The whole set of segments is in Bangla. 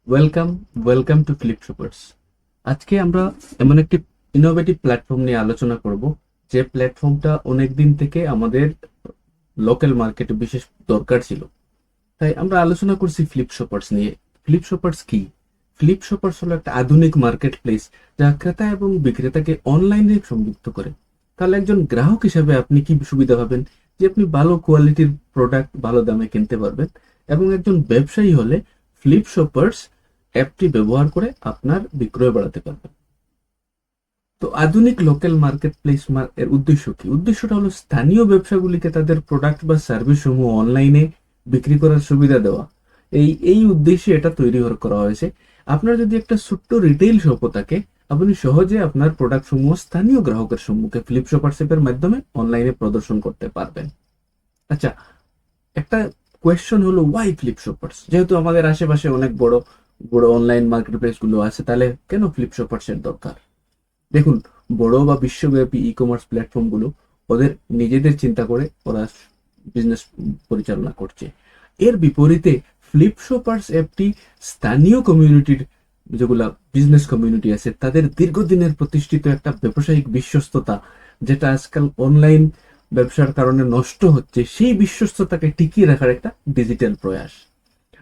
Welcome welcome to flip shoppers. আজকে আমরা এমন একটি ইনোভেটিভ প্ল্যাটফর্ম নিয়ে আলোচনা করব, যে প্ল্যাটফর্মটা অনেকদিন থেকে আমাদের লোকাল মার্কেটে বিশেষ দরকার ছিল। তাই আমরা আলোচনা করছি ফ্লিপ শপার্স নিয়ে। ফ্লিপ শপার্স কি? ফ্লিপ শপার্স হলো একটা আধুনিক মার্কেট প্লেস, যা ক্রেতা এবং বিক্রেতাকে অনলাইনে সংযুক্ত করে। তাহলে একজন গ্রাহক হিসেবে আপনি কি সুবিধা পাবেন? যে আপনি ভালো কোয়ালিটির প্রোডাক্ট ভালো দামে কিনতে পারবেন। এবং একজন ব্যবসায়ী হলে ফ্লিপ শপার্স অ্যাপটি ব্যবহার করে আপনার বিক্রয় বাড়াতে পারবেন। তো আধুনিক লোকাল মার্কেট প্লেস এর উদ্দেশ্য কি? উদ্দেশ্যটা হলো স্থানীয় ব্যবসাগুলিকে তাদের প্রোডাক্ট বা সার্ভিস সমূহ অনলাইনে বিক্রি করার সুবিধা দেওয়া। এই উদ্দেশ্যে এটা তৈরি করা হয়েছে। আপনার যদি একটা ছোট্ট রিটেইল শপও থাকে, আপনি সহজে আপনার প্রোডাক্ট সমূহ স্থানীয় গ্রাহকের সম্মুখে ফ্লিপ শপার্স এর মাধ্যমে অনলাইনে প্রদর্শন করতে পারবেন। আচ্ছা, একটা কোয়েশ্চন হলো ওয়াই ফ্লিপ শপার্স? যেহেতু আমাদের আশেপাশে অনেক বড় বড় অনলাইন মার্কেট প্লেস গুলো আছে, তাহলে কেন ফ্লিপ শপার্স এর দরকার? দেখুন, বড় বা বিশ্বব্যাপী ই কমার্স প্ল্যাটফর্ম গুলো ওদের নিজেদের চিন্তা করে ওরা বিজনেস পরিচালনা করছে। এর বিপরীতে ফ্লিপ শপার্স অ্যাপটি স্থানীয় কমিউনিটির, যেগুলা বিজনেস কমিউনিটি আছে, তাদের দীর্ঘদিনের প্রতিষ্ঠিত একটা ব্যবসায়িক বিশ্বস্ততা, যেটা আজকাল অনলাইন ব্যবসার কারণে নষ্ট হচ্ছে, সেই বিশ্বস্ততাকে টিকিয়ে রাখার একটা ডিজিটাল প্রয়াস,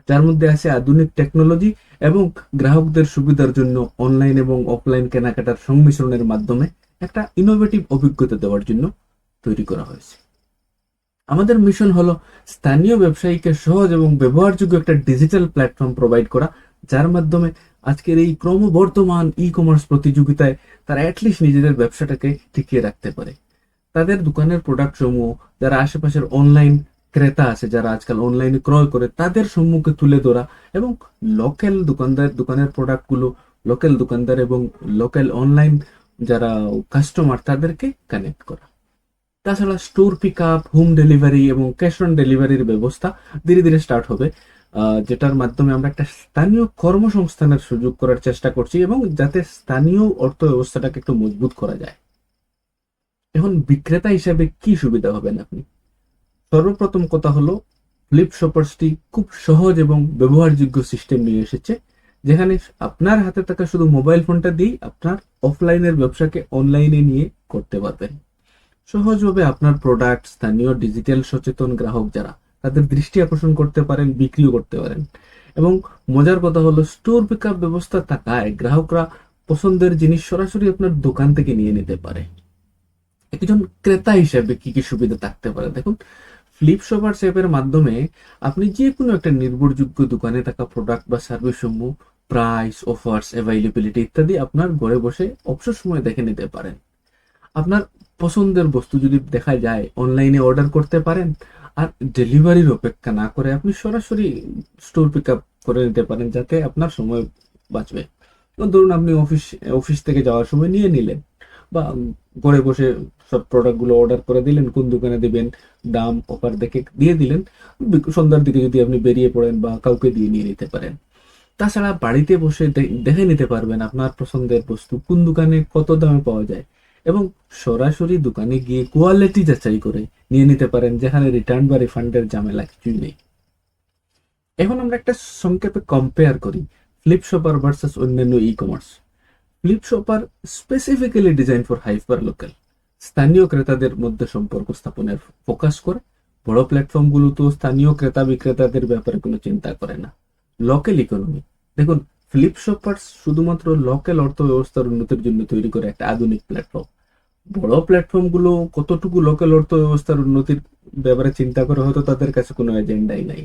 যার মধ্যে আছে আধুনিক টেকনোলজি এবং গ্রাহকদের সুবিধার জন্য অনলাইন এবং অফলাইন কেনাকাটার সংমিশ্রণের মাধ্যমে একটা ইনোভেটিভ অভিজ্ঞতা দেওয়ার জন্য তৈরি করা হয়েছে। আমাদের মিশন হলো স্থানীয় ব্যবসায়ীকে সহজ এবং ব্যবহারযোগ্য একটা ডিজিটাল প্ল্যাটফর্ম প্রোভাইড করা, যার মাধ্যমে আজকের এই ক্রমবর্ধমান ই কমার্স প্রতিযোগিতায় তারা অ্যাটলিস্ট নিজেদের ব্যবসাটাকে টিকিয়ে রাখতে পারে। তাদের দোকানের প্রোডাক্ট সমূহ যারা আশেপাশের অনলাইন ক্রেতা আছে, যারা আজকাল অনলাইনে ক্রয় করে, তাদের সম্মুখে তুলে ধরা এবং লোকাল দোকানের প্রোডাক্টগুলো লোকাল দোকানদার এবং লোকাল অনলাইন যারা কাস্টমার তাদেরকে কানেক্ট করা। তাছাড়া store pick up, home delivery এবং ক্যাশ অন ডেলিভারির ব্যবস্থা ধীরে ধীরে স্টার্ট হবে, যেটার মাধ্যমে আমরা একটা স্থানীয় কর্মসংস্থানের সুযোগ করার চেষ্টা করছি এবং যাতে স্থানীয় অর্থ ব্যবস্থাটাকে একটু মজবুত করা যায়। এখন বিক্রেতা হিসেবে কি সুবিধা হবেন আপনি? সর্বপ্রথম কথা হলো, ফ্লিপ শপার্সটি খুব সহজ এবং ব্যবহারযোগ্য সিস্টেম নিয়ে এসেছে, যেখানে আপনার হাতে থাকা শুধু মোবাইল ফোনটা দিয়ে আপনার অফলাইনের ব্যবসাকে অনলাইনে নিয়ে করতে পারবেন। সহজভাবে আপনার প্রোডাক্ট স্থানীয় ডিজিটাল সচেতন গ্রাহক যারা, তাদের দৃষ্টি আকর্ষণ করতে পারেন, বিক্রিও করতে পারেন। এবং মজার কথা হলো, স্টোর পিকআপ ব্যবস্থা থাকায় গ্রাহকরা পছন্দের জিনিস সরাসরি আপনার দোকান থেকে নিয়ে নিতে পারে। একজন ক্রেতা হিসেবে কি কি সুবিধা থাকতে পারে দেখুন, ফ্লিপ শপার্স অ্যাপের মাধ্যমে আপনি যে কোনো একটা নির্ভরযোগ্য দোকানে থাকা প্রোডাক্ট বা সার্ভিস সমূহ, প্রাইস, অফার্স, অ্যাভেলেবিলিটি ইত্যাদি আপনার ঘরে বসে অবসর সময় দেখে নিতে পারেন। আপনার পছন্দের বস্তু যদি দেখা যায়, অনলাইনে অর্ডার করতে পারেন। আর ডেলিভারির অপেক্ষা না করে আপনি সরাসরি স্টোর পিক আপ করে নিতে পারেন, যাতে আপনার সময় বাঁচবে। যেমন ধরুন, আপনি অফিস অফিস থেকে যাওয়ার সময় নিয়ে নিলেন, বা ঘরে বসে সব প্রোডাক্টগুলো অর্ডার করে দিলেন, কোন দোকানে দিবেন, দাম অফার দেখে দিয়ে দিলেন। সন্ধ্যার দিকে যদি আপনি বেরিয়ে পড়েন, বা কাউকে দিয়ে নিয়ে নিতে পারেন। তাছাড়া বাড়িতে বসে দেখে নিতে পারবেন আপনার পছন্দের বস্তু কোন দোকানে কত দামে পাওয়া যায়, এবং সরাসরি দোকানে গিয়ে কোয়ালিটি যাচাই করে নিয়ে নিতে পারেন, যেখানে রিটার্ন বা রিফান্ডের ঝামেলা কিছুই নেই। এখন আমরা একটা সংক্ষেপে কম্পেয়ার করি ফ্লিপ শপার ভার্সেস অন্যান্য e commerce. Flip shopper specifically design for hyper local, স্থানীয় ক্রেতাদের মধ্যে সম্পর্ক স্থাপনের ফোকাস করে। বড় প্ল্যাটফর্মগুলো তো স্থানীয় ক্রেতা বিক্রেতাদের ব্যাপারে কোনো চিন্তা করে না। লোকাল ইকোনমি, দেখুন, ফ্লিপ শপার্স শুধুমাত্র লোকাল অর্থ ব্যবস্থার উন্নতির জন্য তৈরি করে একটা আধুনিক প্ল্যাটফর্ম। বড় প্ল্যাটফর্মগুলো কতটুকু লোকাল অর্থ ব্যবস্থার উন্নতির ব্যাপারে চিন্তা করে, হয়তো তাদের কাছে কোনো এজেন্ডাই নাই।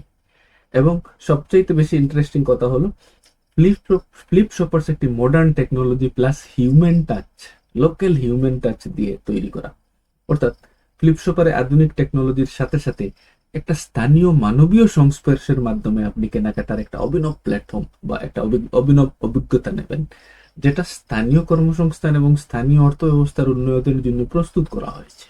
এবং সবচাইতে বেশি ইন্টারেস্টিং কথা হলো, ফ্লিপ ফ্লিপ শপার্স একটি modern technology plus human touch, local human touch দিয়ে তৈরি করা। অর্থাৎ ফ্লিপ শপারে আধুনিক টেকনোলজির সাথে সাথে একটা স্থানীয় মানবীয় সংস্পর্শের মাধ্যমে আপনি কেনাকাটার একটা অভিনব প্ল্যাটফর্ম বা একটা অভিনব অভিজ্ঞতা নেবেন, যেটা স্থানীয় কর্মসংস্থান এবং স্থানীয় অর্থব্যবস্থার উন্নয়নের জন্য প্রস্তুত করা হয়েছে।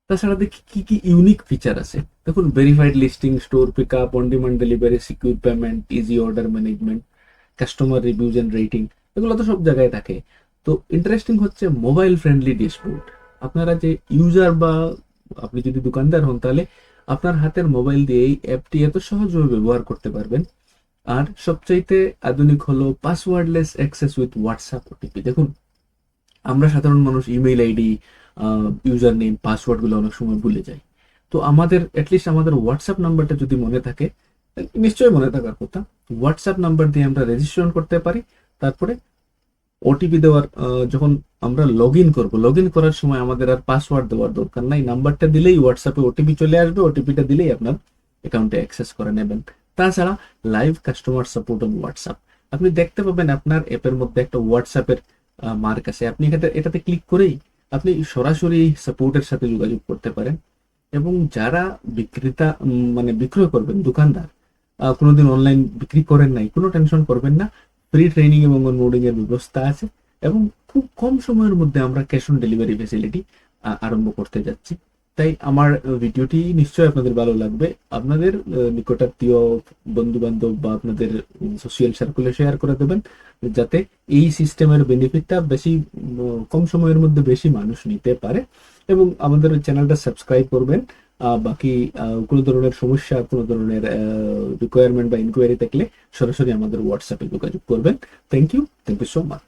তাছাড়া দেখি কি কি ইউনিক ফিচার আছে। দেখুন, verified listing, store pick up, on demand delivery, secure payment, easy order management, customer reviews and rating, এগুলো তো সব জায়গায় থাকে। তো ইন্টারেস্টিং হচ্ছে মোবাইল ফ্রেন্ডলি ড্যাশবোর্ড। আপনারা যে ইউজার, বা আপনি যদি দোকানদার হন, তাহলে আপনার হাতের মোবাইল দিয়ে এই অ্যাপটি এত সহজভাবে ব্যবহার করতে পারবেন, আর সবচাইতে আধুনিক হলো পাসওয়ার্ডলেস অ্যাক্সেস উইথ হোয়াটসঅ্যাপ ওটিপি। দেখুন, আমরা সাধারণ মানুষ ইমেইল আইডি, ইউজার নেম, পাসওয়ার্ডগুলো অনেক সময় ভুলে যাই। তো আমাদের অ্যাটলিস্ট আমাদের হোয়াটসঅ্যাপ নাম্বারটা যদি মনে থাকে, নিশ্চয়ই মনে থাকার কথা, হোয়াটসঅ্যাপ নাম্বার দিয়ে আমরা রেজিস্ট্রেশন করতে পারি। তারপরে ওটিপি দেওয়ার যখন আমরা লগ ইন করবো, লগ ইন করার সময় আমাদের আর পাসওয়ার্ড দেওয়ার দরকার নাই। নাম্বারটা দিলেই হোয়াটসঅ্যাপে ওটিপি চলে আসবে, ওটিপিটা দিলেই আপনার অ্যাকাউন্টে অ্যাক্সেস করে নেবেন। তাছাড়া live customer support on WhatsApp, আপনি দেখতে পাবেন আপনার অ্যাপের মধ্যে একটা হোয়াটসঅ্যাপের মার্ক আছে। আপনি এটাতে ক্লিক করেই আপনি সরাসরি সাপোর্টের সাথে যোগাযোগ করতে পারেন। এবং যারা বিক্রেতা মানে বিক্রয় করবেন, দোকানদার, কোনোদিন অনলাইন বিক্রি করেন নাই, কোনো টেনশন করবেন না। ফ্রি ট্রেনিং এবং অনবোর্ডিং এর ব্যবস্থা আছে, এবং খুব কম সময়ের মধ্যে আমরা ক্যাশ অন ডেলিভারি ফেসিলিটি আরম্ভ করতে যাচ্ছি। তাই আমার ভিডিওটি নিশ্চয়ই আপনাদের ভালো লাগবে। আপনাদের নিকটাত্মীয়, বন্ধু বান্ধব বা আপনাদের সোশ্যাল সার্কুলে শেয়ার করে দেবেন, যাতে এই সিস্টেমের বেনিফিটটা বেশি কম সময়ের মধ্যে বেশি মানুষ নিতে পারে। এবং আমাদের চ্যানেলটা সাবস্ক্রাইব করবেন। বাকি কোনো ধরনের সমস্যা, কোনো ধরনের রিকোয়ারমেন্ট বা ইনকোয়ারি থাকলে সরাসরি আমাদের হোয়াটসঅ্যাপে যোগাযোগ করবেন। Thank you so much.